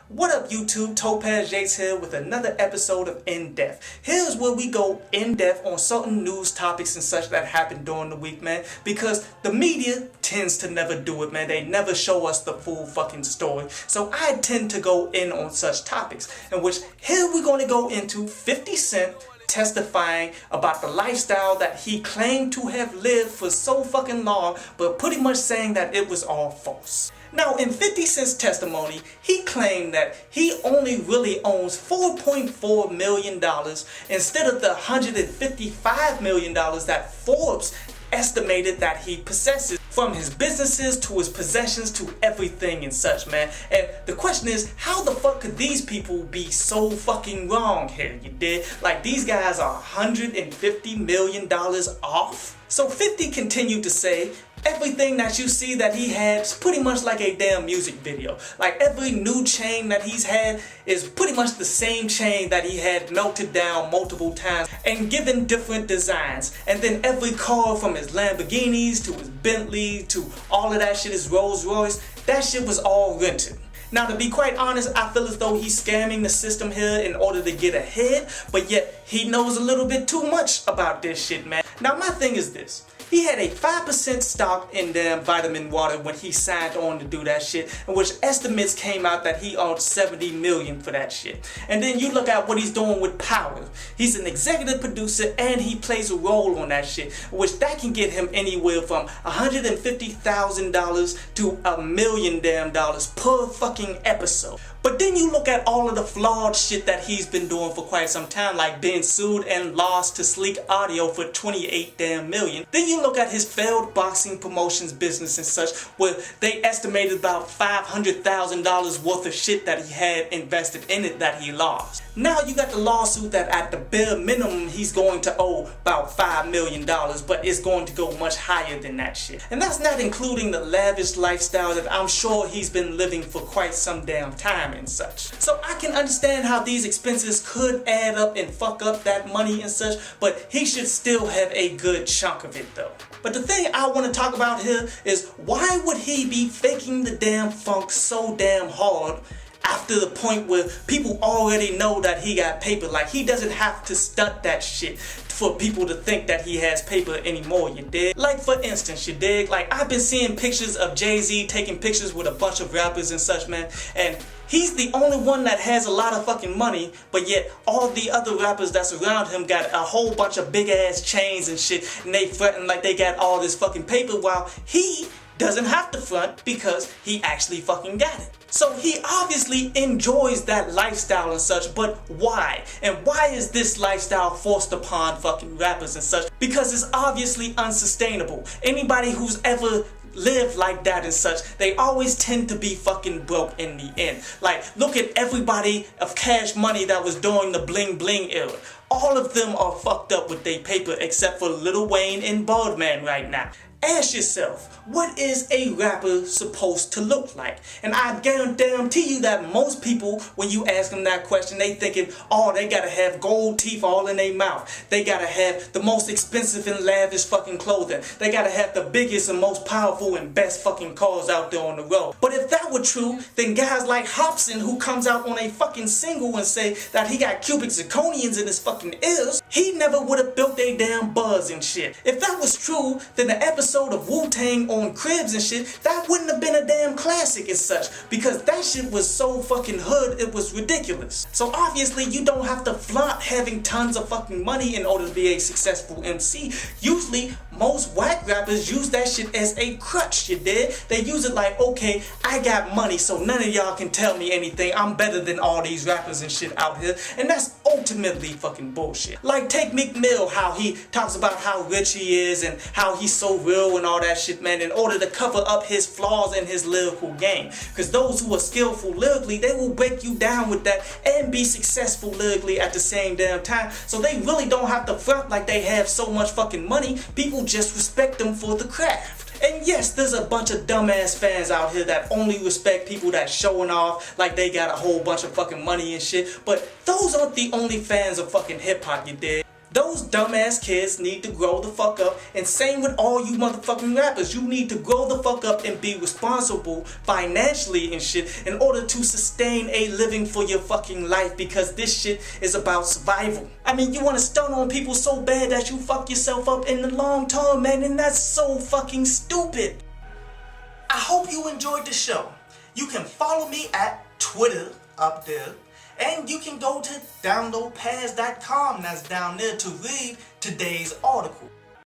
What up YouTube, Topaz Yates here with another episode of In Depth. Here's where we go in depth on certain news topics and such that happen during the week, man, because the media tends to never do it, man. They never show us the full fucking story. So I tend to go in on such topics, in which here we're going to go into 50 Cent testifying about the lifestyle that he claimed to have lived for so fucking long, but pretty much saying that it was all false. Now, in 50 Cent's testimony, he claimed that he only really owns $4.4 million instead of the $155 million that Forbes estimated that he possesses, from his businesses to his possessions to everything and such, man. And the question is, how the fuck could these people be so fucking wrong here, you dig? Like, these guys are $150 million off? So 50 continued to say, everything that you see that he had is pretty much like a damn music video. Like, every new chain that he's had is pretty much the same chain that he had melted down multiple times and given different designs. And then every car, from his Lamborghinis to his Bentley to all of that shit, his Rolls Royce, that shit was all rented. Now, to be quite honest, I feel as though he's scamming the system here in order to get ahead, but yet he knows a little bit too much about this shit, man. Now, my thing is this. He had a 5% stock in damn Vitamin Water when he signed on to do that shit, in which estimates came out that he owned $70 million for that shit. And then you look at what he's doing with Power. He's an executive producer and he plays a role on that shit, which that can get him anywhere from $150,000 to $1 million damn dollars per fucking episode. But then you look at all of the flawed shit that he's been doing for quite some time, like being sued and lost to Sleek Audio for 28 damn million. Then you look at his failed boxing promotions business and such, where they estimated about $500,000 worth of shit that he had invested in it that he lost. Now you got the lawsuit that at the bare minimum he's going to owe about $5 million, but it's going to go much higher than that shit. And that's not including the lavish lifestyle that I'm sure he's been living for quite some damn time and such. So I can understand how these expenses could add up and fuck up that money and such, but he should still have a good chunk of it though. But the thing I want to talk about here is, why would he be faking the damn funk so damn hard after the point where people already know that he got paper? Like, he doesn't have to stunt that shit for people to think that he has paper anymore, you dig? Like, for instance, you dig? Like, I've been seeing pictures of Jay-Z taking pictures with a bunch of rappers and such, man, and he's the only one that has a lot of fucking money, but yet all the other rappers that's around him got a whole bunch of big ass chains and shit, and they frontin' like they got all this fucking paper, while he doesn't have to front because he actually fucking got it. So he obviously enjoys that lifestyle and such, but why? And why is this lifestyle forced upon fucking rappers and such? Because it's obviously unsustainable. Anybody who's ever live like that and such, they always tend to be fucking broke in the end. Like, look at everybody of Cash Money that was during the bling bling era. All of them are fucked up with their paper except for Lil Wayne and Birdman right now. Ask yourself, what is a rapper supposed to look like? And I guarantee you that most people, when you ask them that question, they thinking, oh, they gotta have gold teeth all in their mouth. They gotta have the most expensive and lavish fucking clothing. They gotta have the biggest and most powerful and best fucking cars out there on the road. But if that were true, then guys like Hobson, who comes out on a fucking single and say that he got cubic zirconians in his fucking ears, he never would have built a damn buzz and shit. If that was true, then the episode of Wu-Tang on Cribs and shit, that wouldn't have been a damn classic and such, because that shit was so fucking hood, it was ridiculous. So obviously you don't have to flaunt having tons of fucking money in order to be a successful MC. Usually most whack rappers use that shit as a crutch, you dig? They use it like, okay, I got money, so none of y'all can tell me anything. I'm better than all these rappers and shit out here. And that's ultimately fucking bullshit. Like, take Meek Mill, how he talks about how rich he is and how he's so real and all that shit, man, in order to cover up his flaws in his lyrical game. Because those who are skillful lyrically, they will break you down with that and be successful lyrically at the same damn time. So they really don't have to front like they have so much fucking money. People just respect them for the craft. And yes, there's a bunch of dumbass fans out here that only respect people that's showing off like they got a whole bunch of fucking money and shit. But those aren't the only fans of fucking hip hop, you dig? Those dumbass kids need to grow the fuck up, and same with all you motherfucking rappers. You need to grow the fuck up and be responsible financially and shit in order to sustain a living for your fucking life, because this shit is about survival. I mean, you want to stun on people so bad that you fuck yourself up in the long term, man, and that's so fucking stupid. I hope you enjoyed the show. You can follow me at Twitter up there. And you can go to downloadpass.com, that's down there, to read today's article.